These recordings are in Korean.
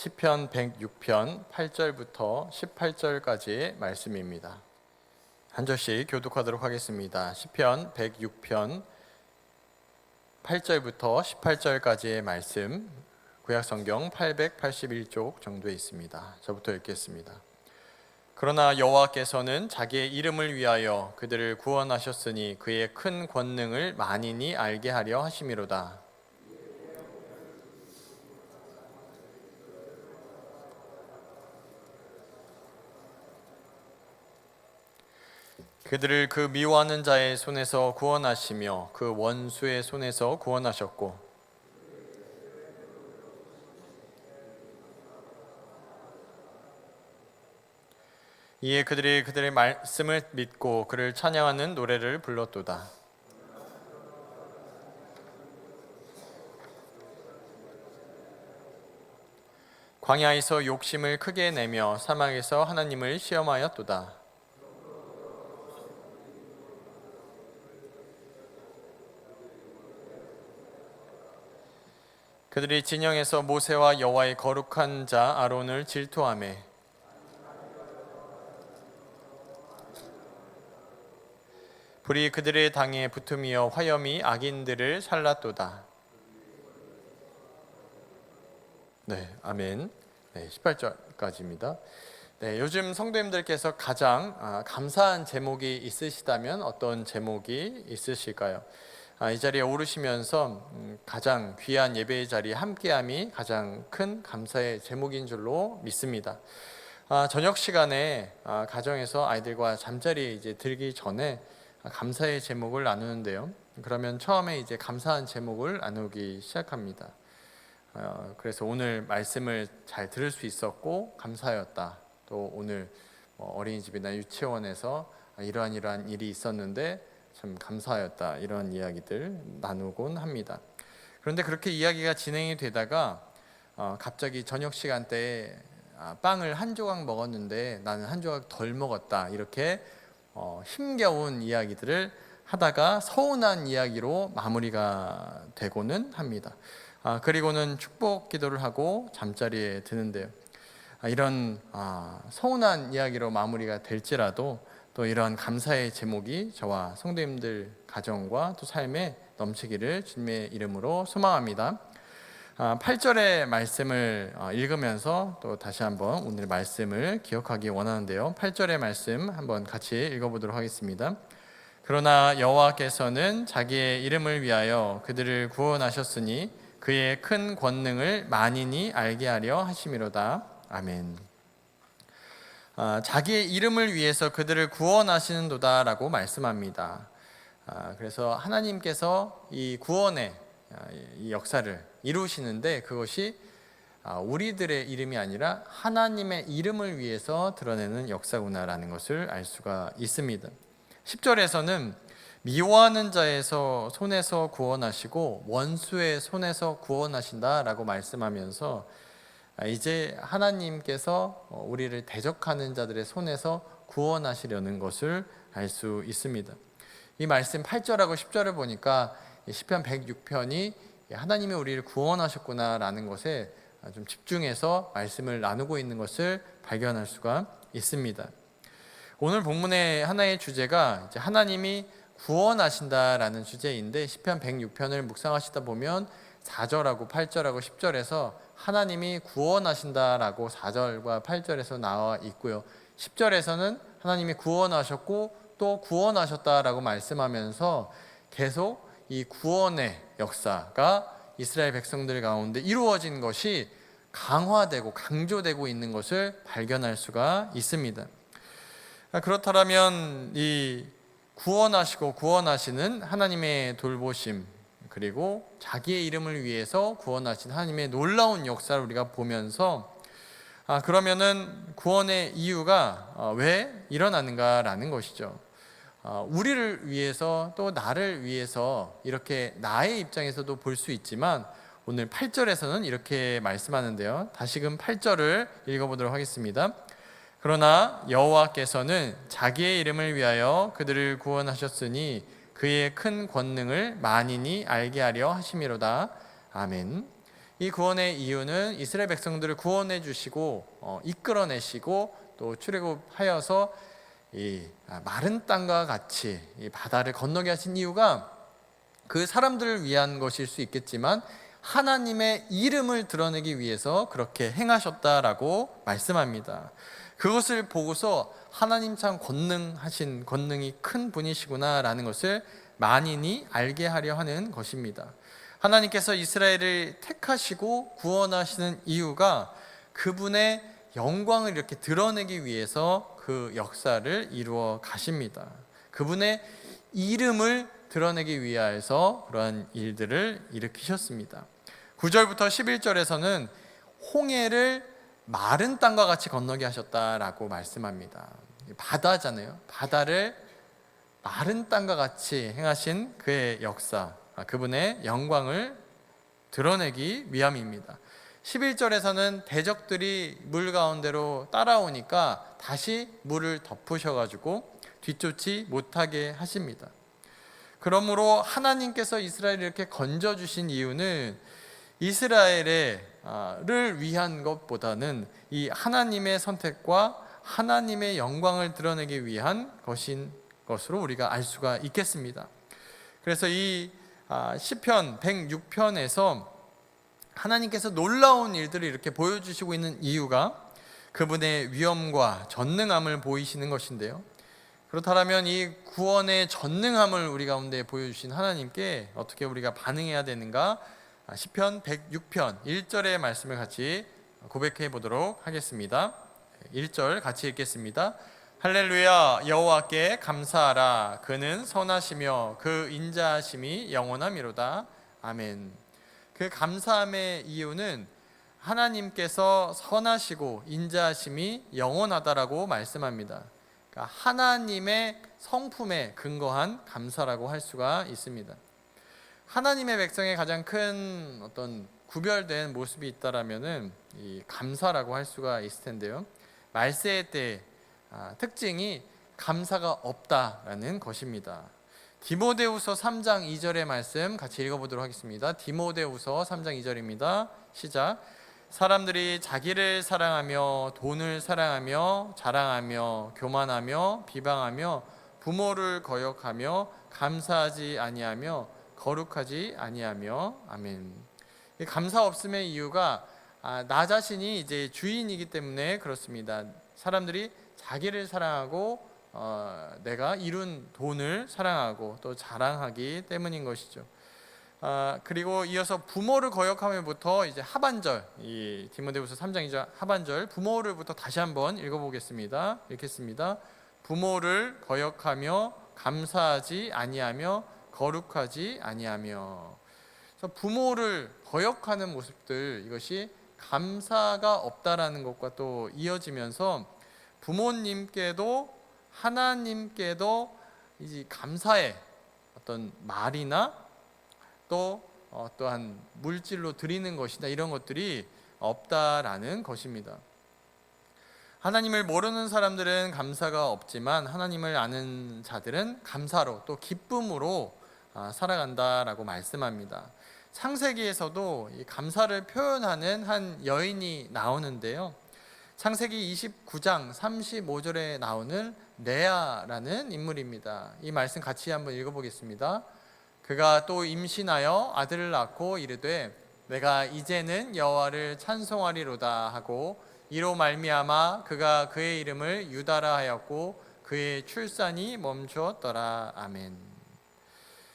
시편 106편 8절부터 18절까지의 말씀입니다. 한 절씩 교독하도록 하겠습니다. 시편 106편 8절부터 18절까지의 말씀, 구약성경 881쪽 정도에 있습니다. 저부터 읽겠습니다. 그러나 여호와께서는 자기의 이름을 위하여 그들을 구원하셨으니 그의 큰 권능을 만인이 알게 하려 하심이로다. 그들을 그 미워하는 자의 손에서 구원하시며 그 원수의 손에서 구원하셨고, 이에 그들이 그들의 말씀을 믿고 그를 찬양하는 노래를 불렀도다. 광야에서 욕심을 크게 내며 사막에서 하나님을 시험하였도다. 그들이 진영에서 모세와 여호와의 거룩한 자 아론을 질투하며 불이 그들의 당에 붙으며 화염이 악인들을 살랐도다. 네, 아멘. 네, 18절까지입니다. 네, 요즘 성도님들께서 가장 감사한 제목이 있으시다면 어떤 제목이 있으실까요? 이 자리에 오르시면서 가장 귀한 예배의 자리에 함께함이 가장 큰 감사의 제목인 줄로 믿습니다. 저녁 시간에 가정에서 아이들과 잠자리에 이제 들기 전에 감사의 제목을 나누는데요. 그러면 처음에 이제 감사한 제목을 나누기 시작합니다. 그래서 오늘 말씀을 잘 들을 수 있었고 감사하였다. 또 오늘 어린이집이나 유치원에서 이러한 일이 있었는데 참 감사하였다. 이런 이야기들 나누곤 합니다. 그런데 그렇게 이야기가 진행이 되다가 갑자기 저녁 시간대에 빵을 한 조각 먹었는데 나는 한 조각 덜 먹었다. 이렇게 힘겨운 이야기들을 하다가 서운한 이야기로 마무리가 되고는 합니다. 그리고는 축복 기도를 하고 잠자리에 드는데요. 이런 서운한 이야기로 마무리가 될지라도 또 이런 감사의 제목이 저와 성도님들 가정과 또 삶에 넘치기를 주님의 이름으로 소망합니다. 8절의 말씀을 읽으면서 또 다시 한번 오늘 말씀을 기억하기 원하는데요. 8절의 말씀 한번 같이 읽어보도록 하겠습니다. 그러나 여호와께서는 자기의 이름을 위하여 그들을 구원하셨으니 그의 큰 권능을 만인이 알게 하려 하심이로다. 아멘. 자기의 이름을 위해서 그들을 구원하시는도다 라고 말씀합니다. 그래서 하나님께서 이 구원의 이 역사를 이루시는데 그것이 우리들의 이름이 아니라 하나님의 이름을 위해서 드러내는 역사구나라는 것을 알 수가 있습니다. 10절에서는 미워하는 자에서 손에서 구원하시고 원수의 손에서 구원하신다라고 말씀하면서 이제 하나님께서 우리를 대적하는 자들의 손에서 구원하시려는 것을 알 수 있습니다. 이 말씀 8절하고 10절을 보니까 시편 106편이 하나님이 우리를 구원하셨구나라는 것에 좀 집중해서 말씀을 나누고 있는 것을 발견할 수가 있습니다. 오늘 본문의 하나의 주제가 이제 하나님이 구원하신다라는 주제인데 시편 106편을 묵상하시다 보면 4절하고 8절하고 10절에서 하나님이 구원하신다라고 4절과 8절에서 나와 있고요. 10절에서는 하나님이 구원하셨고 또 구원하셨다라고 말씀하면서 계속 이 구원의 역사가 이스라엘 백성들 가운데 이루어진 것이 강화되고 강조되고 있는 것을 발견할 수가 있습니다. 그렇다면 이 구원하시고 구원하시는 하나님의 돌보심 그리고 자기의 이름을 위해서 구원하신 하나님의 놀라운 역사를 우리가 보면서 그러면은 구원의 이유가 왜 일어나는가라는 것이죠. 우리를 위해서 또 나를 위해서 이렇게 나의 입장에서도 볼 수 있지만 오늘 8절에서는 이렇게 말씀하는데요. 다시금 8절을 읽어보도록 하겠습니다. 그러나 여호와께서는 자기의 이름을 위하여 그들을 구원하셨으니 그의 큰 권능을 만인이 알게 하려 하심이로다. 아멘. 이 구원의 이유는 이스라엘 백성들을 구원해 주시고 이끌어내시고 또 출애굽하여서 이 마른 땅과 같이 이 바다를 건너게 하신 이유가 그 사람들을 위한 것일 수 있겠지만 하나님의 이름을 드러내기 위해서 그렇게 행하셨다라고 말씀합니다. 그것을 보고서 하나님 참 권능이 큰 분이시구나라는 것을 만인이 알게 하려 하는 것입니다. 하나님께서 이스라엘을 택하시고 구원하시는 이유가 그분의 영광을 이렇게 드러내기 위해서 그 역사를 이루어 가십니다. 그분의 이름을 드러내기 위하여서 그러한 일들을 일으키셨습니다. 9절부터 11절에서는 홍해를 마른 땅과 같이 건너게 하셨다라고 말씀합니다. 바다잖아요. 바다를 마른 땅과 같이 행하신 그의 역사, 그분의 영광을 드러내기 위함입니다. 11절에서는 대적들이 물 가운데로 따라오니까 다시 물을 덮으셔가지고 뒤쫓지 못하게 하십니다. 그러므로 하나님께서 이스라엘을 이렇게 건져주신 이유는 이스라엘을 위한 것보다는 이 하나님의 선택과 하나님의 영광을 드러내기 위한 것인 것으로 우리가 알 수가 있겠습니다. 그래서 이 시편 106편에서 하나님께서 놀라운 일들을 이렇게 보여주시고 있는 이유가 그분의 위엄과 전능함을 보이시는 것인데요. 그렇다면 이 구원의 전능함을 우리 가운데 보여주신 하나님께 어떻게 우리가 반응해야 되는가? 시편 106편 1절의 말씀을 같이 고백해 보도록 하겠습니다. 1절 같이 읽겠습니다. 할렐루야, 여호와께 감사하라. 그는 선하시며 그 인자하심이 영원하미로다. 아멘. 그 감사함의 이유는 하나님께서 선하시고 인자하심이 영원하다라고 말씀합니다. 그러니까 하나님의 성품에 근거한 감사라고 할 수가 있습니다. 하나님의 백성의 가장 큰 어떤 구별된 모습이 있다라면은 이 감사라고 할 수가 있을 텐데요. 말세 때 특징이 감사가 없다라는 것입니다. 디모데후서 3장 2절의 말씀 같이 읽어보도록 하겠습니다. 디모데후서 3장 2절입니다. 시작. 사람들이 자기를 사랑하며 돈을 사랑하며 자랑하며 교만하며 비방하며 부모를 거역하며 감사하지 아니하며 거룩하지 아니하며. 아멘. 감사 없음의 이유가 나 자신이 이제 주인이기 때문에 그렇습니다. 사람들이 자기를 사랑하고 내가 이룬 돈을 사랑하고 또 자랑하기 때문인 것이죠. 그리고 이어서 부모를 거역하면부터 이제 하반절, 이 디모데후서 3장 2절 하반절 부모를부터 다시 한번 읽어보겠습니다. 읽겠습니다. 부모를 거역하며 감사하지 아니하며 거룩하지 아니하며. 그래서 부모를 거역하는 모습들, 이것이 감사가 없다라는 것과 또 이어지면서 부모님께도 하나님께도 이제 감사의 어떤 말이나 또 또한 물질로 드리는 것이다, 이런 것들이 없다라는 것입니다. 하나님을 모르는 사람들은 감사가 없지만 하나님을 아는 자들은 감사로 또 기쁨으로 살아간다라고 말씀합니다. 창세기에서도 이 감사를 표현하는 한 여인이 나오는데요. 창세기 29장 35절에 나오는 레아라는 인물입니다. 이 말씀 같이 한번 읽어보겠습니다. 그가 또 임신하여 아들을 낳고 이르되 내가 이제는 여호와를 찬송하리로다 하고 이로 말미암아 그가 그의 이름을 유다라 하였고 그의 출산이 멈추었더라. 아멘.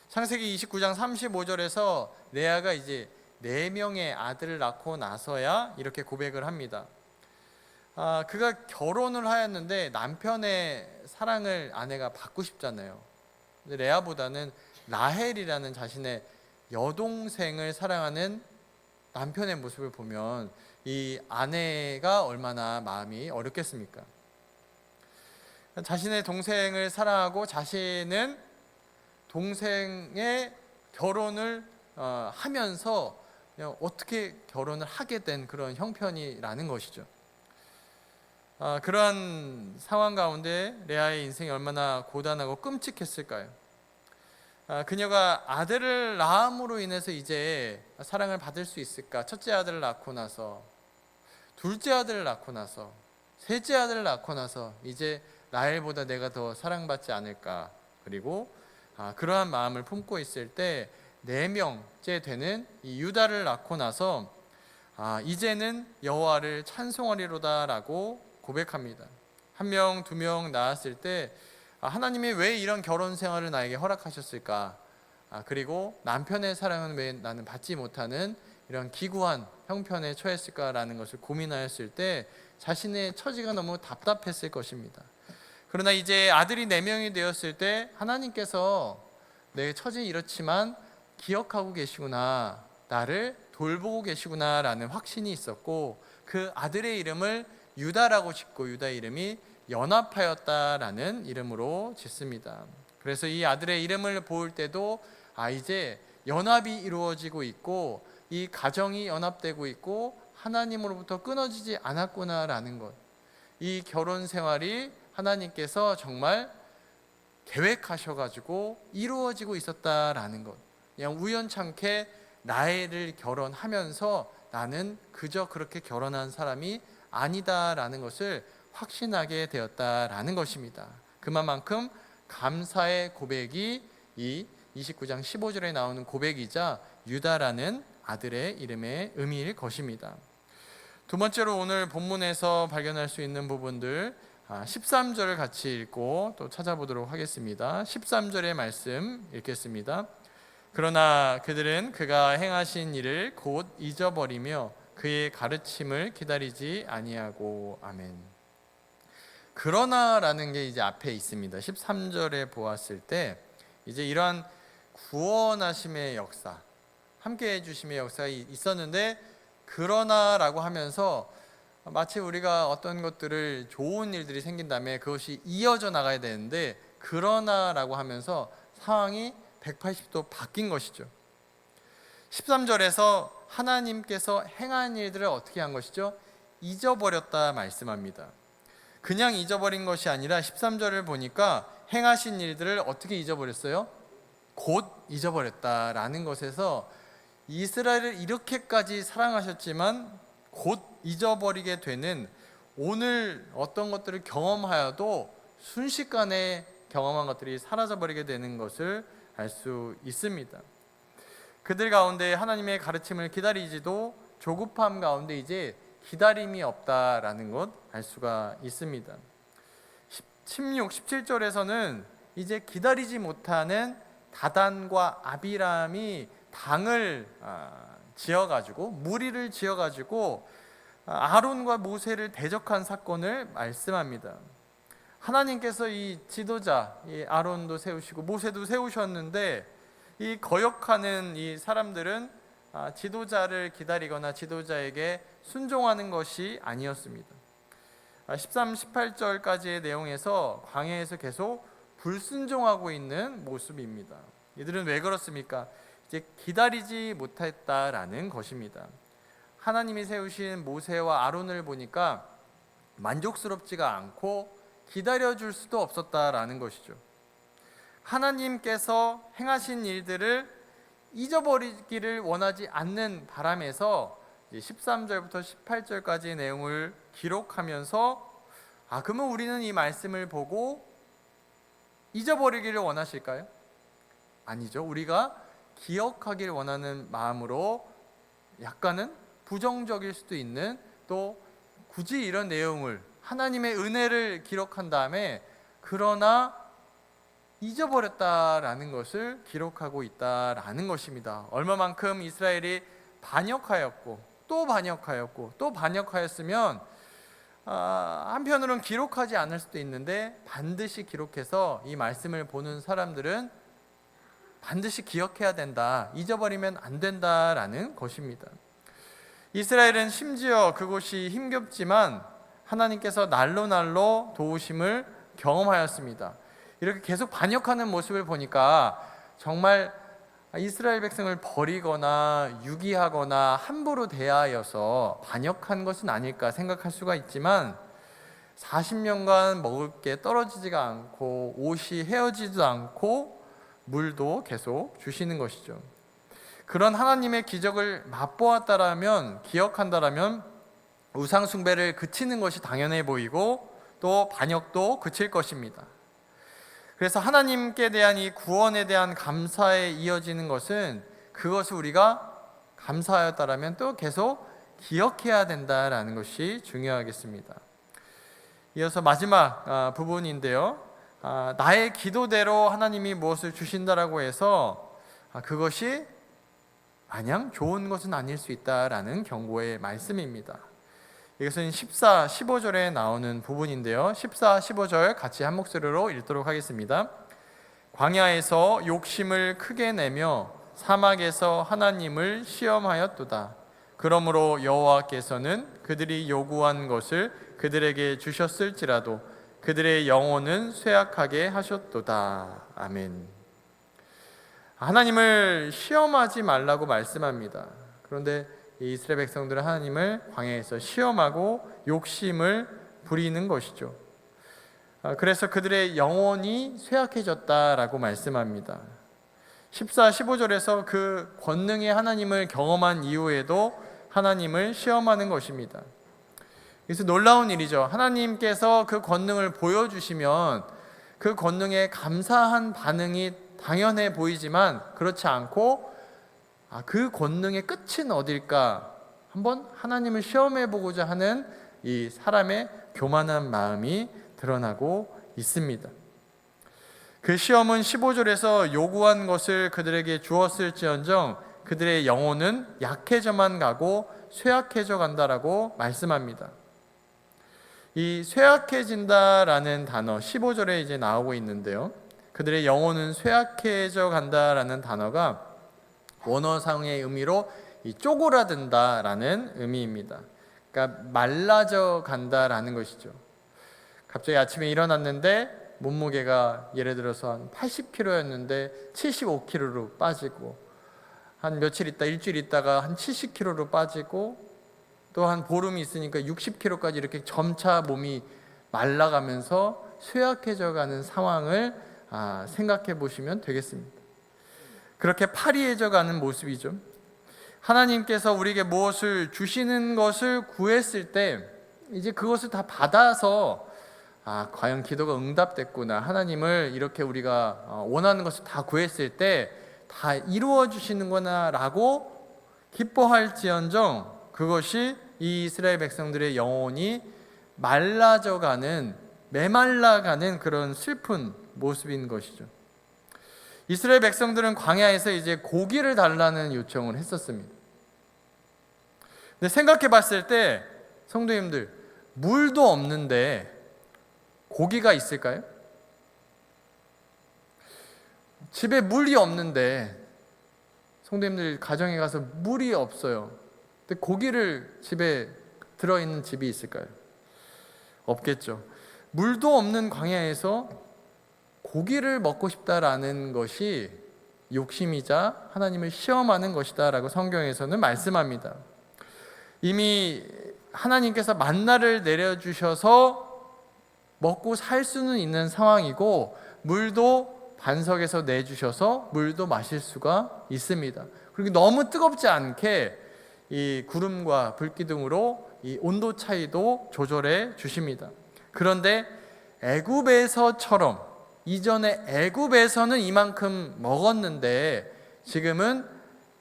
창세기 29장 35절에서 레아가 이제 4명의 아들을 낳고 나서야 이렇게 고백을 합니다. 그가 결혼을 하였는데 남편의 사랑을 아내가 받고 싶잖아요. 근데 레아보다는 라헬이라는 자신의 여동생을 사랑하는 남편의 모습을 보면 이 아내가 얼마나 마음이 어렵겠습니까? 자신의 동생을 사랑하고 자신은 동생의 결혼을 하면서 어떻게 결혼을 하게 된 그런 형편이라는 것이죠. 그러한 상황 가운데 레아의 인생이 얼마나 고단하고 끔찍했을까요? 그녀가 아들을 낳음으로 인해서 이제 사랑을 받을 수 있을까? 첫째 아들을 낳고 나서, 둘째 아들을 낳고 나서, 셋째 아들을 낳고 나서 이제 라헬보다 내가 더 사랑받지 않을까? 그리고 그러한 마음을 품고 있을 때 4명째 되는 이 유다를 낳고 나서 이제는 여호와를 찬송하리로다라고 고백합니다. 1명, 2명 낳았을 때 하나님이 왜 이런 결혼 생활을 나에게 허락하셨을까? 그리고 남편의 사랑은 왜 나는 받지 못하는 이런 기구한 형편에 처했을까라는 것을 고민하였을 때 자신의 처지가 너무 답답했을 것입니다. 그러나 이제 아들이 4명이 되었을 때 하나님께서 내 처지 이렇지만 기억하고 계시구나, 나를 돌보고 계시구나라는 확신이 있었고, 그 아들의 이름을 유다라고 짓고 유다의 이름이 연합하였다라는 이름으로 짓습니다. 그래서 이 아들의 이름을 볼 때도 이제 연합이 이루어지고 있고 이 가정이 연합되고 있고 하나님으로부터 끊어지지 않았구나라는 것, 이 결혼 생활이 하나님께서 정말 계획하셔가지고 이루어지고 있었다라는 것, 그냥 우연찮게 라헬을 결혼하면서 나는 그저 그렇게 결혼한 사람이 아니다라는 것을 확신하게 되었다라는 것입니다. 그만큼 감사의 고백이 이 29장 15절에 나오는 고백이자 유다라는 아들의 이름의 의미일 것입니다. 두 번째로 오늘 본문에서 발견할 수 있는 부분들 13절을 같이 읽고 또 찾아보도록 하겠습니다. 13절의 말씀 읽겠습니다. 그러나 그들은 그가 행하신 일을 곧 잊어버리며 그의 가르침을 기다리지 아니하고. 아멘. 그러나라는 게 이제 앞에 있습니다. 13절에 보았을 때 이제 이러한 구원하심의 역사, 함께 해주심의 역사가 있었는데, 그러나라고 하면서 마치 우리가 어떤 것들을 좋은 일들이 생긴 다음에 그것이 이어져 나가야 되는데, 그러나라고 하면서 상황이 180도 바뀐 것이죠. 13절에서 하나님께서 행한 일들을 어떻게 한 것이죠? 잊어버렸다 말씀합니다. 그냥 잊어버린 것이 아니라 13절을 보니까 행하신 일들을 어떻게 잊어버렸어요? 곧 잊어버렸다라는 것에서 이스라엘을 이렇게까지 사랑하셨지만 곧 잊어버리게 되는, 오늘 어떤 것들을 경험하여도 순식간에 경험한 것들이 사라져버리게 되는 것을 알 수 있습니다. 그들 가운데 하나님의 가르침을 기다리지도 조급함 가운데 이제 기다림이 없다라는 것 알 수가 있습니다. 16, 17절에서는 이제 기다리지 못하는 다단과 아비람이 당을 지어가지고 무리를 지어가지고 아론과 모세를 대적한 사건을 말씀합니다. 하나님께서 이 지도자, 이 아론도 세우시고 모세도 세우셨는데 이 거역하는 이 사람들은 지도자를 기다리거나 지도자에게 순종하는 것이 아니었습니다. 13, 18절까지의 내용에서 광야에서 계속 불순종하고 있는 모습입니다. 이들은 왜 그렇습니까? 이제 기다리지 못했다라는 것입니다. 하나님이 세우신 모세와 아론을 보니까 만족스럽지가 않고 기다려줄 수도 없었다라는 것이죠. 하나님께서 행하신 일들을 잊어버리기를 원하지 않는 바람에서 13절부터 18절까지의 내용을 기록하면서 그러면 우리는 이 말씀을 보고 잊어버리기를 원하실까요? 아니죠. 우리가 기억하기를 원하는 마음으로 약간은 부정적일 수도 있는, 또 굳이 이런 내용을 하나님의 은혜를 기록한 다음에 그러나 잊어버렸다라는 것을 기록하고 있다라는 것입니다. 얼마만큼 이스라엘이 반역하였고 또 반역하였고 또 반역하였으면 한편으로는 기록하지 않을 수도 있는데 반드시 기록해서 이 말씀을 보는 사람들은 반드시 기억해야 된다, 잊어버리면 안 된다라는 것입니다. 이스라엘은 심지어 그곳이 힘겹지만 하나님께서 날로 날로 도우심을 경험하였습니다. 이렇게 계속 반역하는 모습을 보니까 정말 이스라엘 백성을 버리거나 유기하거나 함부로 대하여서 반역한 것은 아닐까 생각할 수가 있지만 40년간 먹을 게 떨어지지가 않고 옷이 헤어지지도 않고 물도 계속 주시는 것이죠. 그런 하나님의 기적을 맛보았다라면, 기억한다라면 우상 숭배를 그치는 것이 당연해 보이고 또 반역도 그칠 것입니다. 그래서 하나님께 대한 이 구원에 대한 감사에 이어지는 것은 그것을 우리가 감사하였다라면 또 계속 기억해야 된다라는 것이 중요하겠습니다. 이어서 마지막 부분인데요. 나의 기도대로 하나님이 무엇을 주신다라고 해서 그것이 마냥 좋은 것은 아닐 수 있다라는 경고의 말씀입니다. 이것은 14, 15절에 나오는 부분인데요. 14, 15절 같이 한 목소리로 읽도록 하겠습니다. 광야에서 욕심을 크게 내며 사막에서 하나님을 시험하였도다. 그러므로 여호와께서는 그들이 요구한 것을 그들에게 주셨을지라도 그들의 영혼은 쇠약하게 하셨도다. 아멘. 하나님을 시험하지 말라고 말씀합니다. 그런데 이스라엘 백성들은 하나님을 광야에서 시험하고 욕심을 부리는 것이죠. 그래서 그들의 영혼이 쇠약해졌다라고 말씀합니다. 14, 15절에서 그 권능의 하나님을 경험한 이후에도 하나님을 시험하는 것입니다. 그래서 놀라운 일이죠. 하나님께서 그 권능을 보여주시면 그 권능에 감사한 반응이 당연해 보이지만 그렇지 않고 그 권능의 끝은 어딜까? 한번 하나님을 시험해 보고자 하는 이 사람의 교만한 마음이 드러나고 있습니다. 그 시험은 15절에서 요구한 것을 그들에게 주었을지언정 그들의 영혼은 약해져만 가고 쇠약해져 간다라고 말씀합니다. 이 쇠약해진다라는 단어 15절에 이제 나오고 있는데요. 그들의 영혼은 쇠약해져 간다라는 단어가 원어상의 의미로 쪼그라든다라는 의미입니다. 그러니까 말라져 간다라는 것이죠. 갑자기 아침에 일어났는데 몸무게가 예를 들어서 한 80kg였는데 75kg로 빠지고 한 며칠 있다 일주일 있다가 한 70kg로 빠지고 또 한 보름이 있으니까 60kg까지 이렇게 점차 몸이 말라가면서 쇠약해져 가는 상황을 생각해 보시면 되겠습니다. 그렇게 파리해져 가는 모습이죠. 하나님께서 우리에게 무엇을 주시는 것을 구했을 때 이제 그것을 다 받아서 과연 기도가 응답됐구나, 하나님을 이렇게 우리가 원하는 것을 다 구했을 때 다 이루어 주시는구나 라고 기뻐할지언정 그것이 이 이스라엘 백성들의 영혼이 말라져가는, 메말라가는 그런 슬픈 모습인 것이죠. 이스라엘 백성들은 광야에서 이제 고기를 달라는 요청을 했었습니다. 근데 생각해 봤을 때 성도님들, 물도 없는데 고기가 있을까요? 집에 물이 없는데, 성도님들 가정에 가서 물이 없어요. 근데 고기를 집에 들어있는 집이 있을까요? 없겠죠. 물도 없는 광야에서 고기를 먹고 싶다라는 것이 욕심이자 하나님을 시험하는 것이다 라고 성경에서는 말씀합니다. 이미 하나님께서 만나를 내려주셔서 먹고 살 수는 있는 상황이고 물도 반석에서 내주셔서 물도 마실 수가 있습니다. 그리고 너무 뜨겁지 않게 이 구름과 불기둥으로 이 온도 차이도 조절해 주십니다. 그런데 애굽에서처럼, 이전에 애굽에서는 이만큼 먹었는데 지금은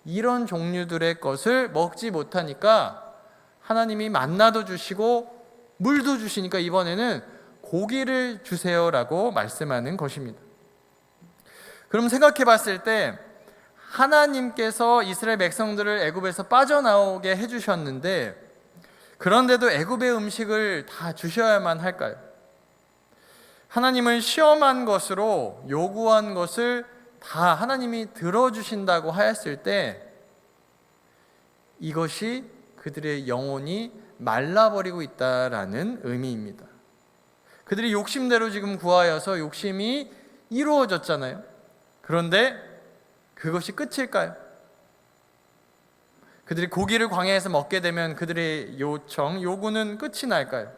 이런 종류들의 것을 먹지 못하니까 하나님이 만나도 주시고 물도 주시니까 이번에는 고기를 주세요라고 말씀하는 것입니다. 그럼 생각해 봤을 때 하나님께서 이스라엘 백성들을 애굽에서 빠져나오게 해주셨는데 그런데도 애굽의 음식을 다 주셔야만 할까요? 하나님을 시험한 것으로 요구한 것을 다 하나님이 들어주신다고 하였을 때 이것이 그들의 영혼이 말라버리고 있다라는 의미입니다. 그들이 욕심대로 지금 구하여서 욕심이 이루어졌잖아요. 그런데 그것이 끝일까요? 그들이 고기를 광야에서 먹게 되면 그들의 요구는 끝이 날까요?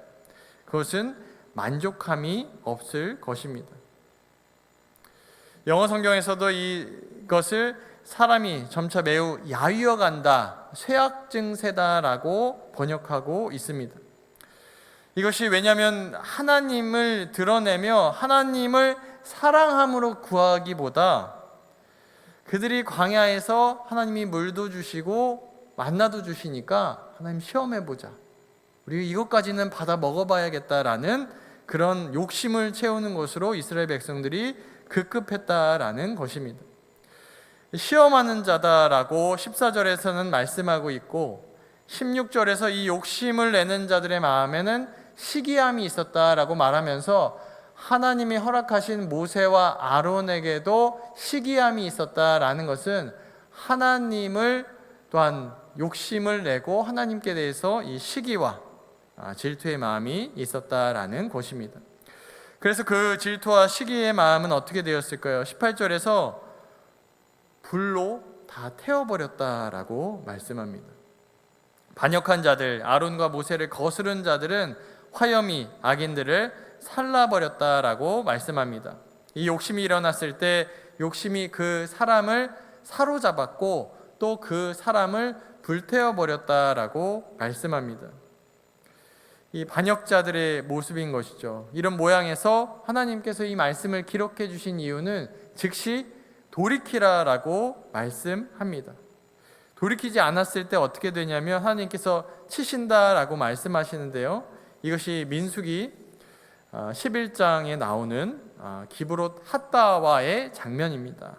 그것은 만족함이 없을 것입니다. 영어 성경에서도 이것을 사람이 점차 매우 야위어 간다, 쇠약 증세다라고 번역하고 있습니다. 이것이 왜냐하면 하나님을 드러내며 하나님을 사랑함으로 구하기보다 그들이 광야에서 하나님이 물도 주시고 만나도 주시니까 하나님 시험해보자, 우리 이것까지는 받아 먹어봐야겠다라는 그런 욕심을 채우는 것으로 이스라엘 백성들이 급급했다라는 것입니다. 시험하는 자다라고 14절에서는 말씀하고 있고 16절에서 이 욕심을 내는 자들의 마음에는 시기함이 있었다라고 말하면서 하나님이 허락하신 모세와 아론에게도 시기함이 있었다라는 것은 하나님을 또한 욕심을 내고 하나님께 대해서 이 시기와 질투의 마음이 있었다라는 것입니다. 그래서 그 질투와 시기의 마음은 어떻게 되었을까요? 18절에서 불로 다 태워버렸다라고 말씀합니다. 반역한 자들, 아론과 모세를 거스른 자들은 화염이 악인들을 살라버렸다라고 말씀합니다. 이 욕심이 일어났을 때 욕심이 그 사람을 사로잡았고 또 그 사람을 불태워버렸다라고 말씀합니다. 이 반역자들의 모습인 것이죠. 이런 모양에서 하나님께서 이 말씀을 기록해 주신 이유는 즉시 돌이키라라고 말씀합니다. 돌이키지 않았을 때 어떻게 되냐면 하나님께서 치신다라고 말씀하시는데요, 이것이 민수기 11장에 나오는 기브롯 핫다와의 장면입니다.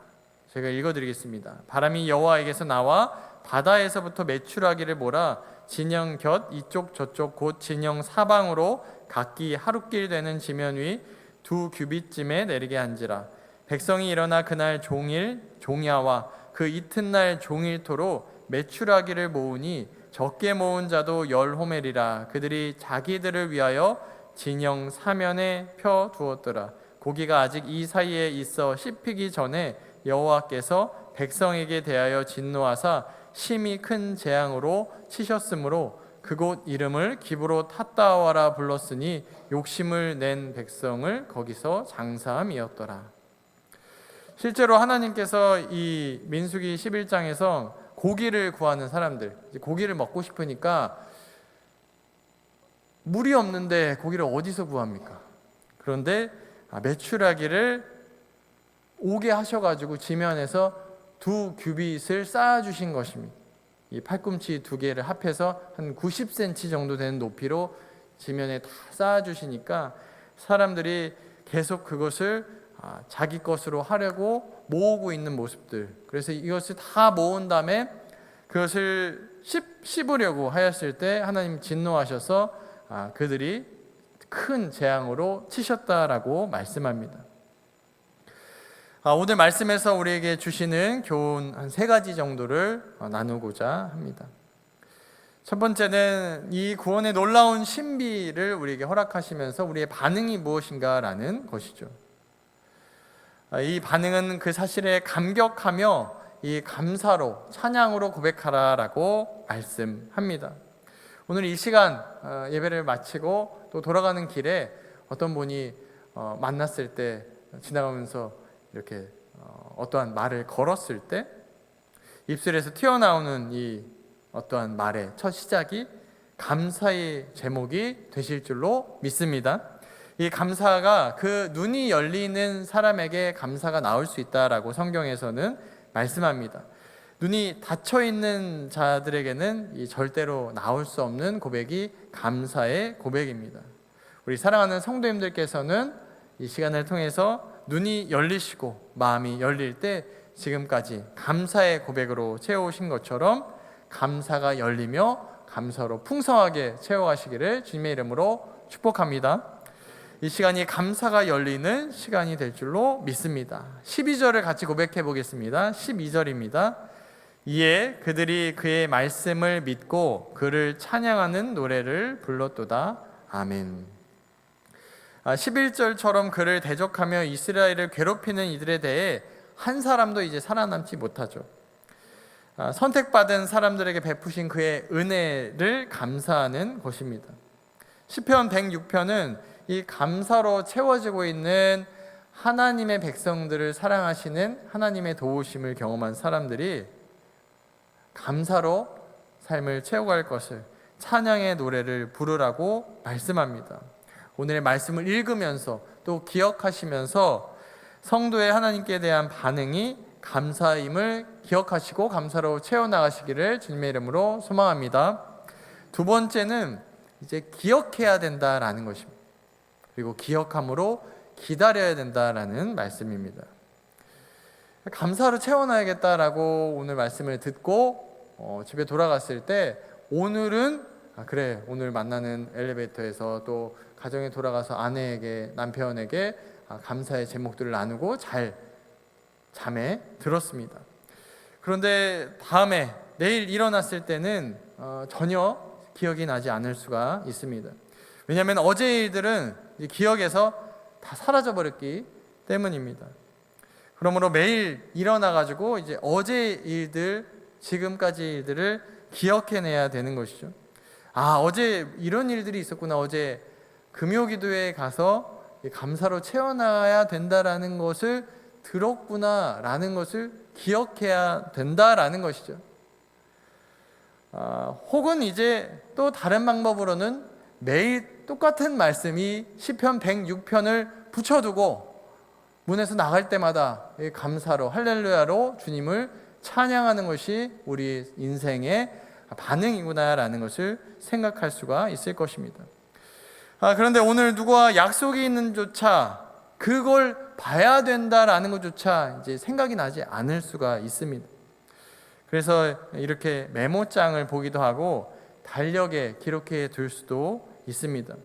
제가 읽어드리겠습니다. 바람이 여호와에게서 나와 바다에서부터 메추라기를 몰아 진영 곁 이쪽 저쪽 곧 진영 사방으로 각기 하룻길 되는 지면 위 2규빗쯤에 내리게 한지라. 백성이 일어나 그날 종일 종야와 그 이튿날 종일토로 메추라기를 모으니 적게 모은 자도 10호멜이라. 그들이 자기들을 위하여 진영 사면에 펴 두었더라. 고기가 아직 이 사이에 있어 씹히기 전에 여호와께서 백성에게 대하여 진노하사 심히 큰 재앙으로 치셨으므로 그곳 이름을 기브롯 핫다와라 불렀으니 욕심을 낸 백성을 거기서 장사함이었더라. 실제로 하나님께서 이 민수기 11장에서 고기를 구하는 사람들, 고기를 먹고 싶으니까 물이 없는데 고기를 어디서 구합니까? 그런데 메추라기를 오게 하셔가지고 지면에서 2규빗을 쌓아주신 것입니다. 이 팔꿈치 2개를 합해서 한 90cm 정도 되는 높이로 지면에 다 쌓아주시니까 사람들이 계속 그것을 자기 것으로 하려고 모으고 있는 모습들. 그래서 이것을 다 모은 다음에 그것을 씹으려고 하였을 때 하나님 진노하셔서 그들이 큰 재앙으로 치셨다라고 말씀합니다. 오늘 말씀에서 우리에게 주시는 교훈 한 3가지 정도를 나누고자 합니다. 첫 번째는 이 구원의 놀라운 신비를 우리에게 허락하시면서 우리의 반응이 무엇인가라는 것이죠. 이 반응은 그 사실에 감격하며 이 감사로 찬양으로 고백하라라고 말씀합니다. 오늘 이 시간 예배를 마치고 또 돌아가는 길에 어떤 분이 만났을 때 지나가면서 이렇게 어떠한 말을 걸었을 때 입술에서 튀어나오는 이 어떠한 말의 첫 시작이 감사의 제목이 되실 줄로 믿습니다. 이 감사가 그 눈이 열리는 사람에게 감사가 나올 수 있다라고 성경에서는 말씀합니다. 눈이 닫혀 있는 자들에게는 절대로 나올 수 없는 고백이 감사의 고백입니다. 우리 사랑하는 성도님들께서는 이 시간을 통해서 눈이 열리시고 마음이 열릴 때 지금까지 감사의 고백으로 채워오신 것처럼 감사가 열리며 감사로 풍성하게 채워가시기를 주님의 이름으로 축복합니다. 이 시간이 감사가 열리는 시간이 될 줄로 믿습니다. 12절을 같이 고백해 보겠습니다. 12절입니다. 이에 그들이 그의 말씀을 믿고 그를 찬양하는 노래를 불렀도다. 아멘. 11절처럼 그를 대적하며 이스라엘을 괴롭히는 이들에 대해 한 사람도 이제 살아남지 못하죠. 선택받은 사람들에게 베푸신 그의 은혜를 감사하는 것입니다. 시편 106편은 이 감사로 채워지고 있는 하나님의 백성들을 사랑하시는 하나님의 도우심을 경험한 사람들이 감사로 삶을 채워갈 것을 찬양의 노래를 부르라고 말씀합니다. 오늘의 말씀을 읽으면서 또 기억하시면서 성도의 하나님께 대한 반응이 감사임을 기억하시고 감사로 채워나가시기를 주님의 이름으로 소망합니다. 두 번째는 이제 기억해야 된다라는 것입니다. 그리고 기억함으로 기다려야 된다라는 말씀입니다. 감사로 채워놔야겠다라고 오늘 말씀을 듣고 집에 돌아갔을 때 오늘은 그래, 오늘 만나는 엘리베이터에서 또 가정에 돌아가서 아내에게, 남편에게 감사의 제목들을 나누고 잘 잠에 들었습니다. 그런데 다음에 내일 일어났을 때는 전혀 기억이 나지 않을 수가 있습니다. 왜냐하면 어제의 일들은 기억에서 다 사라져버렸기 때문입니다. 그러므로 매일 일어나가지고 이제 어제의 일들, 지금까지 일들을 기억해내야 되는 것이죠. 어제 이런 일들이 있었구나. 어제 금요기도에 가서 감사로 채워나야 된다라는 것을 들었구나라는 것을 기억해야 된다라는 것이죠. 혹은 이제 또 다른 방법으로는 매일 똑같은 말씀이 시편 106편을 붙여두고 문에서 나갈 때마다 감사로 할렐루야로 주님을 찬양하는 것이 우리 인생의 반응이구나라는 것을 생각할 수가 있을 것입니다. 그런데 오늘 누구와 약속이 있는 조차 그걸 봐야 된다라는 것조차 이제 생각이 나지 않을 수가 있습니다. 그래서 이렇게 메모장을 보기도 하고 달력에 기록해 둘 수도 있습니다.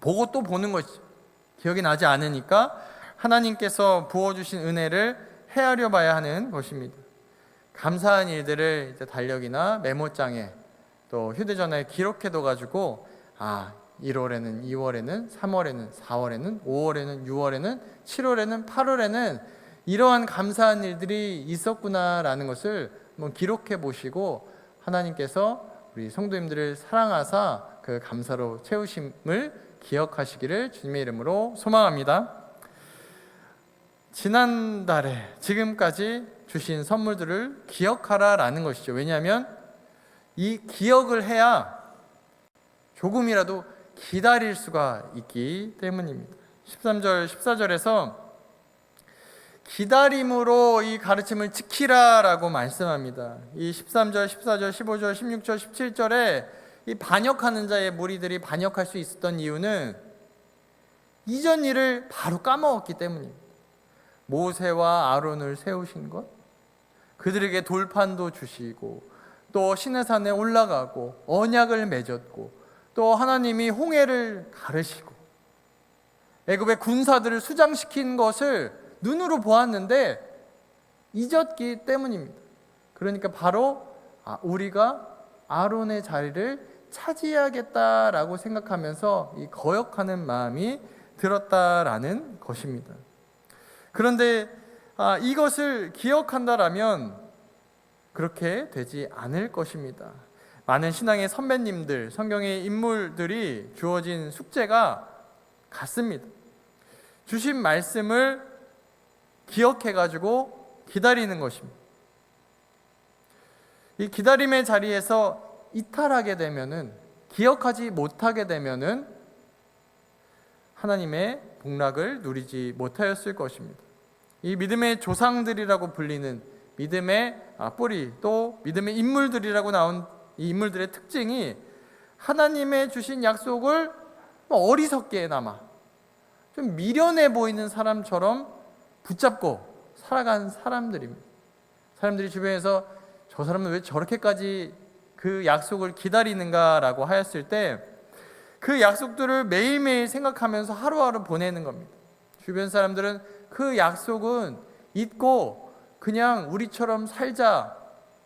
보고 또 보는 것이죠. 기억이 나지 않으니까 하나님께서 부어주신 은혜를 헤아려 봐야 하는 것입니다. 감사한 일들을 이제 달력이나 메모장에 또 휴대전화에 기록해둬 가지고 1월에는, 2월에는, 3월에는, 4월에는, 5월에는, 6월에는, 7월에는, 8월에는 이러한 감사한 일들이 있었구나라는 것을 한번 기록해 보시고 하나님께서 우리 성도님들을 사랑하사 그 감사로 채우심을 기억하시기를 주님의 이름으로 소망합니다. 지난달에 지금까지 주신 선물들을 기억하라라는 것이죠. 왜냐하면 이 기억을 해야 조금이라도 기다릴 수가 있기 때문입니다. 13절, 14절에서 기다림으로 이 가르침을 지키라라고 말씀합니다. 이 13절, 14절, 15절, 16절, 17절에 이 반역하는 자의 무리들이 반역할 수 있었던 이유는 이전 일을 바로 까먹었기 때문입니다. 모세와 아론을 세우신 것, 그들에게 돌판도 주시고 또 시내산에 올라가고 언약을 맺었고 또 하나님이 홍해를 가르시고 애굽의 군사들을 수장시킨 것을 눈으로 보았는데 잊었기 때문입니다. 그러니까 바로 우리가 아론의 자리를 차지해야겠다라고 생각하면서 이 거역하는 마음이 들었다라는 것입니다. 그런데 이것을 기억한다라면 그렇게 되지 않을 것입니다. 많은 신앙의 선배님들, 성경의 인물들이 주어진 숙제가 같습니다. 주신 말씀을 기억해가지고 기다리는 것입니다. 이 기다림의 자리에서 이탈하게 되면은, 기억하지 못하게 되면은 하나님의 복락을 누리지 못하였을 것입니다. 이 믿음의 조상들이라고 불리는 믿음의 뿌리, 또 믿음의 인물들이라고 나온 이 인물들의 특징이 하나님의 주신 약속을 어리석게나마 좀 미련해 보이는 사람처럼 붙잡고 살아간 사람들입니다. 사람들이 주변에서 저 사람은 왜 저렇게까지 그 약속을 기다리는가라고 하였을 때 그 약속들을 매일매일 생각하면서 하루하루 보내는 겁니다. 주변 사람들은 그 약속은 잊고 그냥 우리처럼 살자,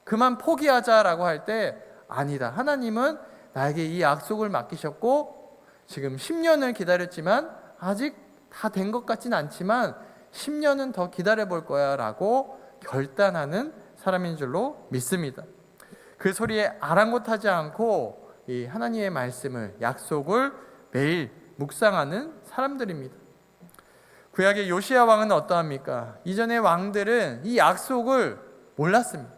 그만 포기하자라고 할 때 아니다. 하나님은 나에게 이 약속을 맡기셨고 지금 10년을 기다렸지만 아직 다 된 것 같진 않지만 10년은 더 기다려 볼 거야 라고 결단하는 사람인 줄로 믿습니다. 그 소리에 아랑곳하지 않고 이 하나님의 말씀을, 약속을 매일 묵상하는 사람들입니다. 구약의 요시야 왕은 어떠합니까? 이전의 왕들은 이 약속을 몰랐습니다.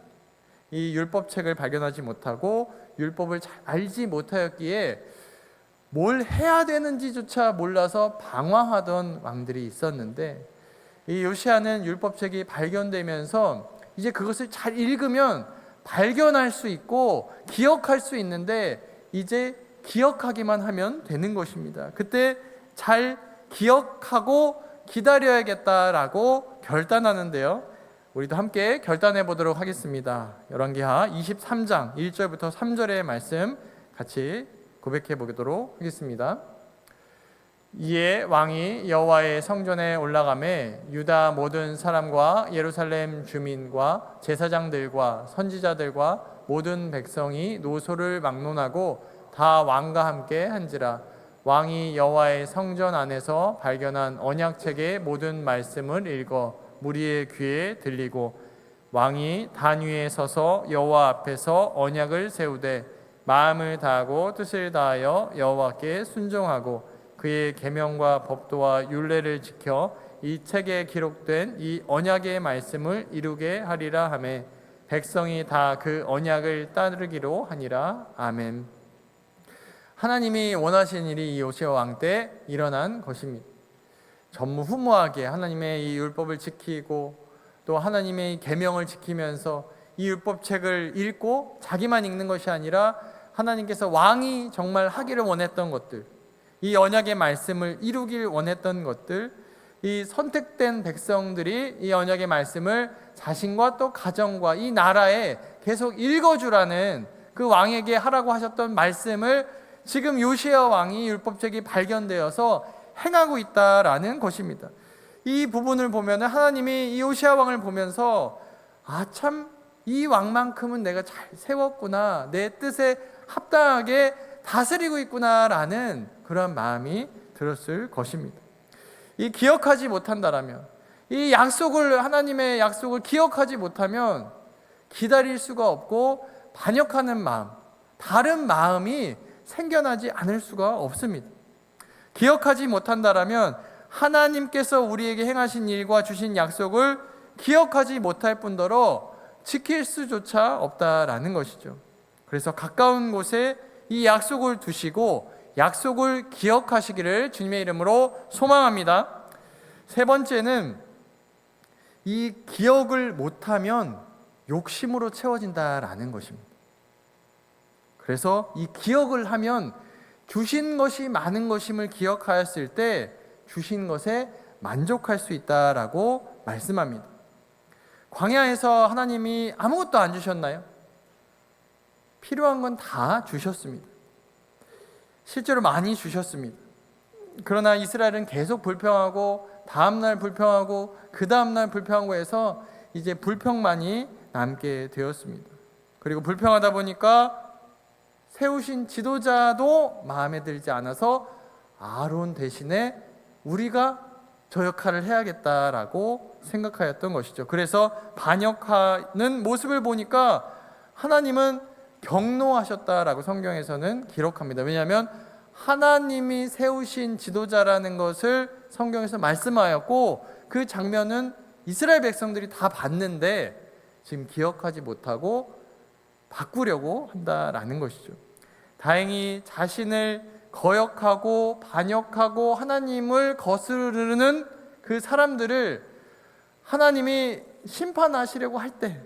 이 율법책을 발견하지 못하고 율법을 잘 알지 못하였기에 뭘 해야 되는지조차 몰라서 방황하던 왕들이 있었는데, 이 요시야는 율법책이 발견되면서 이제 그것을 잘 읽으면 발견할 수 있고 기억할 수 있는데, 이제 기억하기만 하면 되는 것입니다. 그때 잘 기억하고 기다려야겠다라고 결단하는데요, 우리도 함께 결단해 보도록 하겠습니다. 열왕기하 23장 1절부터 3절의 말씀 같이 고백해 보도록 하겠습니다. 이에 왕이 여호와의 성전에 올라가매 유다 모든 사람과 예루살렘 주민과 제사장들과 선지자들과 모든 백성이 노소를 막론하고 다 왕과 함께 한지라. 왕이 여호와의 성전 안에서 발견한 언약책의 모든 말씀을 읽어 무리의 귀에 들리고, 왕이 단 위에 서서 여호와 앞에서 언약을 세우되 마음을 다하고 뜻을 다하여 여호와께 순종하고 그의 계명과 법도와 율례를 지켜 이 책에 기록된 이 언약의 말씀을 이루게 하리라 하매 백성이 다 그 언약을 따르기로 하니라. 아멘. 하나님이 원하신 일이 이 요시야 왕 때 일어난 것입니다. 전무후무하게 하나님의 이 율법을 지키고 또 하나님의 이 계명을 지키면서 이 율법책을 읽고 자기만 읽는 것이 아니라 하나님께서 왕이 정말 하기를 원했던 것들, 이 언약의 말씀을 이루길 원했던 것들, 이 선택된 백성들이 이 언약의 말씀을 자신과 또 가정과 이 나라에 계속 읽어주라는 그 왕에게 하라고 하셨던 말씀을 지금 요시야 왕이 율법책이 발견되어서 행하고 있다라는 것입니다. 이 부분을 보면 하나님이 이 요시야 왕을 보면서 참 이 왕만큼은 내가 잘 세웠구나, 내 뜻에 합당하게 다스리고 있구나라는 그런 마음이 들었을 것입니다. 이 기억하지 못한다라면, 이 약속을, 하나님의 약속을 기억하지 못하면 기다릴 수가 없고 반역하는 마음, 다른 마음이 생겨나지 않을 수가 없습니다. 기억하지 못한다라면 하나님께서 우리에게 행하신 일과 주신 약속을 기억하지 못할 뿐더러 지킬 수조차 없다라는 것이죠. 그래서 가까운 곳에 이 약속을 두시고 약속을 기억하시기를 주님의 이름으로 소망합니다. 세 번째는 이 기억을 못하면 욕심으로 채워진다라는 것입니다. 그래서 이 기억을 하면 주신 것이 많은 것임을 기억하였을 때 주신 것에 만족할 수 있다라고 말씀합니다. 광야에서 하나님이 아무것도 안 주셨나요? 필요한 건 다 주셨습니다. 실제로 많이 주셨습니다. 그러나 이스라엘은 계속 불평하고 다음날 불평하고 그 다음날 불평하고 해서 이제 불평만이 남게 되었습니다. 그리고 불평하다 보니까 세우신 지도자도 마음에 들지 않아서 아론 대신에 우리가 저 역할을 해야겠다라고 생각하였던 것이죠. 그래서 반역하는 모습을 보니까 하나님은 경노하셨다라고 성경에서는 기록합니다. 왜냐하면 하나님이 세우신 지도자라는 것을 성경에서 말씀하였고 그 장면은 이스라엘 백성들이 다 봤는데 지금 기억하지 못하고 바꾸려고 한다라는 것이죠. 다행히 자신을 거역하고 반역하고 하나님을 거스르는 그 사람들을 하나님이 심판하시려고 할 때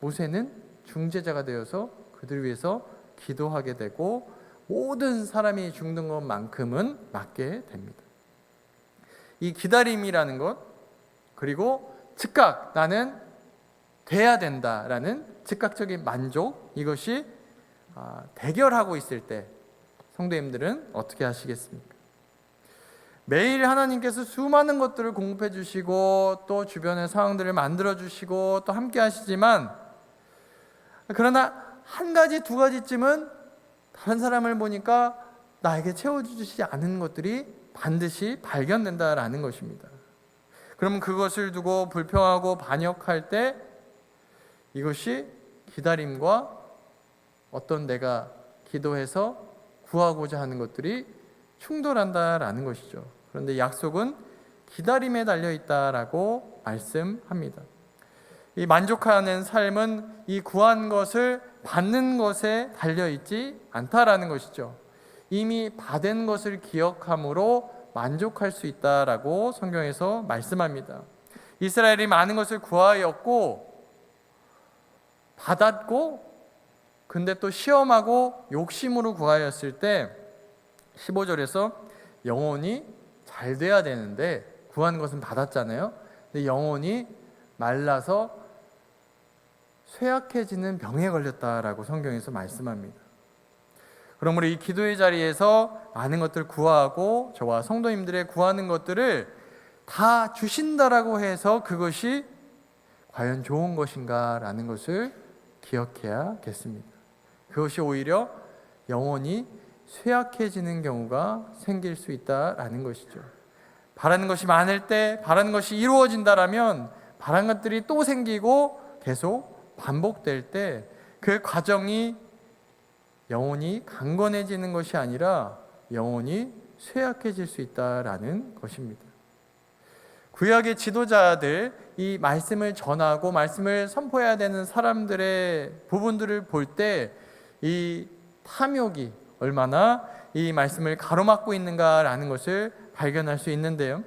모세는 중재자가 되어서 그들 위해서 기도하게 되고 모든 사람이 죽는 것만큼은 막게 됩니다. 이 기다림이라는 것, 그리고 즉각 나는 돼야 된다라는 즉각적인 만족, 이것이 대결하고 있을 때 성도님들은 어떻게 하시겠습니까? 매일 하나님께서 수많은 것들을 공급해 주시고 또 주변의 상황들을 만들어 주시고 또 함께 하시지만, 그러나 한 가지 두 가지쯤은 다른 사람을 보니까 나에게 채워주시지 않은 것들이 반드시 발견된다라는 것입니다. 그러면 그것을 두고 불평하고 반역할 때 이것이 기다림과 어떤 내가 기도해서 구하고자 하는 것들이 충돌한다라는 것이죠. 그런데 약속은 기다림에 달려 있다라고 말씀합니다. 이 만족하는 삶은 이 구한 것을 받는 것에 달려 있지 않다라는 것이죠. 이미 받은 것을 기억함으로 만족할 수 있다라고 성경에서 말씀합니다. 이스라엘이 많은 것을 구하였고 받았고, 근데 또 시험하고 욕심으로 구하였을 때 15절에서 영혼이 잘 돼야 되는데 구한 것은 받았잖아요. 근데 영혼이 말라서 쇠약해지는 병에 걸렸다라고 성경에서 말씀합니다. 그러므로 이 기도의 자리에서 많은 것들을 구하고 저와 성도님들의 구하는 것들을 다 주신다라고 해서 그것이 과연 좋은 것인가라는 것을 기억해야겠습니다. 그것이 오히려 영혼이 쇠약해지는 경우가 생길 수 있다라는 것이죠. 바라는 것이 많을 때 바라는 것이 이루어진다라면 바라는 것들이 또 생기고 계속 반복될 때 그 과정이 영혼이 강건해지는 것이 아니라 영혼이 쇠약해질 수 있다라는 것입니다. 구약의 지도자들, 이 말씀을 전하고 말씀을 선포해야 되는 사람들의 부분들을 볼 때 이 탐욕이 얼마나 이 말씀을 가로막고 있는가라는 것을 발견할 수 있는데요.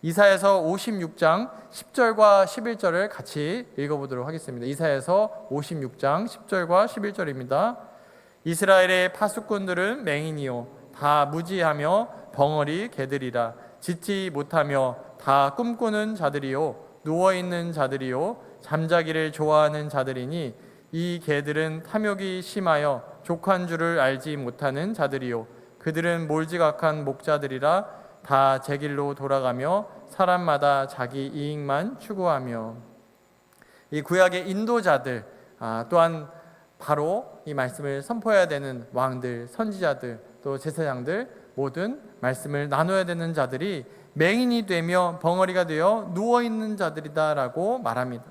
이사야서 56장 10절과 11절을 같이 읽어보도록 하겠습니다. 이사야서 56장 10절과 11절입니다. 이스라엘의 파수꾼들은 맹인이요 다 무지하며 벙어리 개들이라. 짖지 못하며 다 꿈꾸는 자들이요 누워있는 자들이요 잠자기를 좋아하는 자들이니 이 개들은 탐욕이 심하여 족한 줄을 알지 못하는 자들이요 그들은 몰지각한 목자들이라. 다 제 길로 돌아가며 사람마다 자기 이익만 추구하며. 이 구약의 인도자들, 또한 바로 이 말씀을 선포해야 되는 왕들, 선지자들, 또 제사장들, 모든 말씀을 나눠야 되는 자들이 맹인이 되며 벙어리가 되어 누워있는 자들이다라고 말합니다.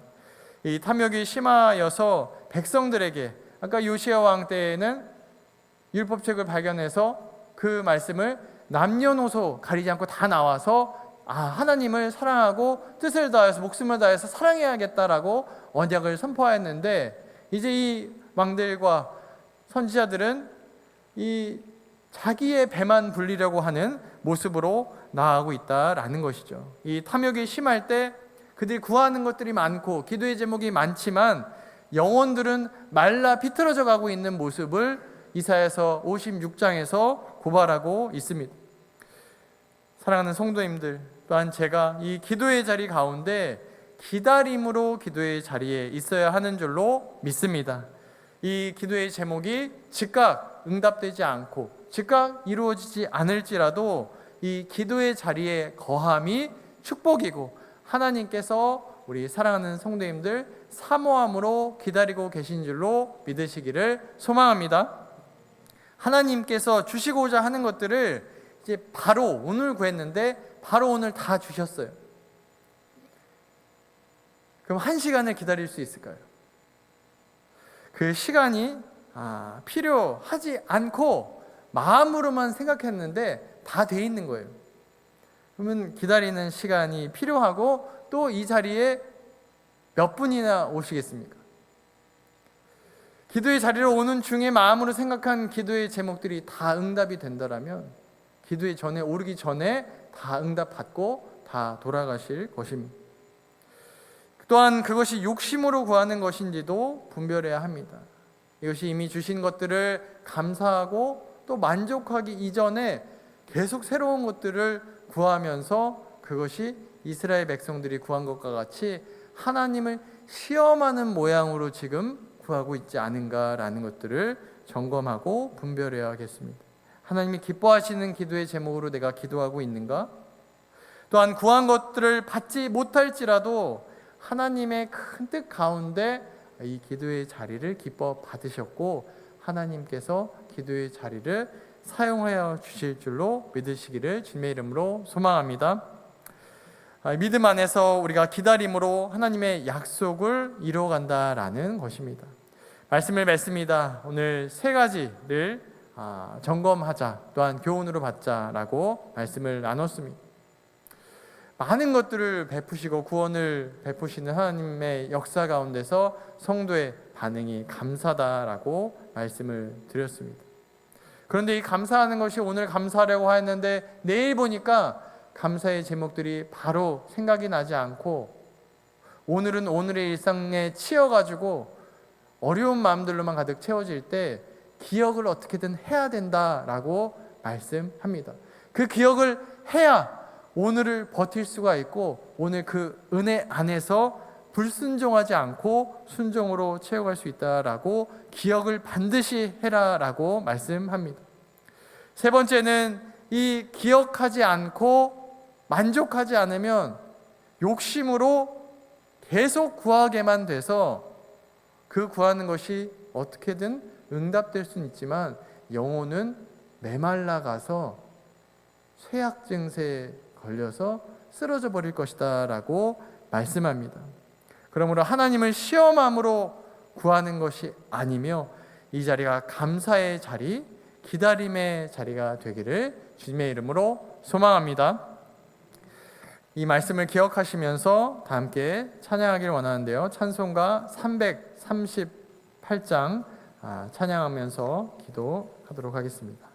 이 탐욕이 심하여서 백성들에게, 아까 요시야 왕 때에는 율법책을 발견해서 그 말씀을 남녀노소 가리지 않고 다 나와서 하나님을 사랑하고 뜻을 다해서 목숨을 다해서 사랑해야겠다라고 언약을 선포하였는데, 이제 이 왕들과 선지자들은 이 자기의 배만 불리려고 하는 모습으로 나아가고 있다라는 것이죠. 이 탐욕이 심할 때 그들이 구하는 것들이 많고 기도의 제목이 많지만 영혼들은 말라 비틀어져 가고 있는 모습을 이사야서 56장에서 고발하고 있습니다. 사랑하는 성도님들, 또한 제가 이 기도의 자리 가운데 기다림으로 기도의 자리에 있어야 하는 줄로 믿습니다. 이 기도의 제목이 즉각 응답되지 않고 즉각 이루어지지 않을지라도 이 기도의 자리에 거함이 축복이고 하나님께서 우리 사랑하는 성도님들 사모함으로 기다리고 계신 줄로 믿으시기를 소망합니다. 하나님께서 주시고자 하는 것들을 이제 바로 오늘 구했는데 바로 오늘 다 주셨어요. 그럼 1시간을 기다릴 수 있을까요? 그 시간이 필요하지 않고 마음으로만 생각했는데 다 돼 있는 거예요. 그러면 기다리는 시간이 필요하고 또 이 자리에 몇 분이나 오시겠습니까? 기도의 자리로 오는 중에 마음으로 생각한 기도의 제목들이 다 응답이 된다라면 기도의 전에 오르기 전에 다 응답받고 다 돌아가실 것입니다. 또한 그것이 욕심으로 구하는 것인지도 분별해야 합니다. 이것이 이미 주신 것들을 감사하고 또 만족하기 이전에 계속 새로운 것들을 구하면서 그것이 이스라엘 백성들이 구한 것과 같이 하나님을 시험하는 모양으로 지금 구하고 있지 않은가라는 것들을 점검하고 분별해야겠습니다. 하나님이 기뻐하시는 기도의 제목으로 내가 기도하고 있는가? 또한 구한 것들을 받지 못할지라도 하나님의 큰 뜻 가운데 이 기도의 자리를 기뻐 받으셨고 하나님께서 기도의 자리를 사용하여 주실 줄로 믿으시기를 주님의 이름으로 소망합니다. 믿음 안에서 우리가 기다림으로 하나님의 약속을 이루어간다라는 것입니다. 말씀을 맺습니다. 오늘 3가지를 점검하자, 또한 교훈으로 받자라고 말씀을 나눴습니다. 많은 것들을 베푸시고 구원을 베푸시는 하나님의 역사 가운데서 성도의 반응이 감사다라고 말씀을 드렸습니다. 그런데 이 감사하는 것이 오늘 감사하려고 했는데 내일 보니까 감사의 제목들이 바로 생각이 나지 않고 오늘은 오늘의 일상에 치여가지고 어려운 마음들로만 가득 채워질 때 기억을 어떻게든 해야 된다라고 말씀합니다. 그 기억을 해야 오늘을 버틸 수가 있고 오늘 그 은혜 안에서 불순종하지 않고 순종으로 채워갈 수 있다라고 기억을 반드시 해라라고 말씀합니다. 세 번째는 이 기억하지 않고 만족하지 않으면 욕심으로 계속 구하게만 돼서 그 구하는 것이 어떻게든 응답될 수는 있지만 영혼은 메말라가서 쇠약 증세에 걸려서 쓰러져 버릴 것이다 라고 말씀합니다. 그러므로 하나님을 시험함으로 구하는 것이 아니며 이 자리가 감사의 자리, 기다림의 자리가 되기를 주님의 이름으로 소망합니다. 이 말씀을 기억하시면서 다 함께 찬양하길 원하는데요. 찬송가 338장 찬양하면서 기도하도록 하겠습니다.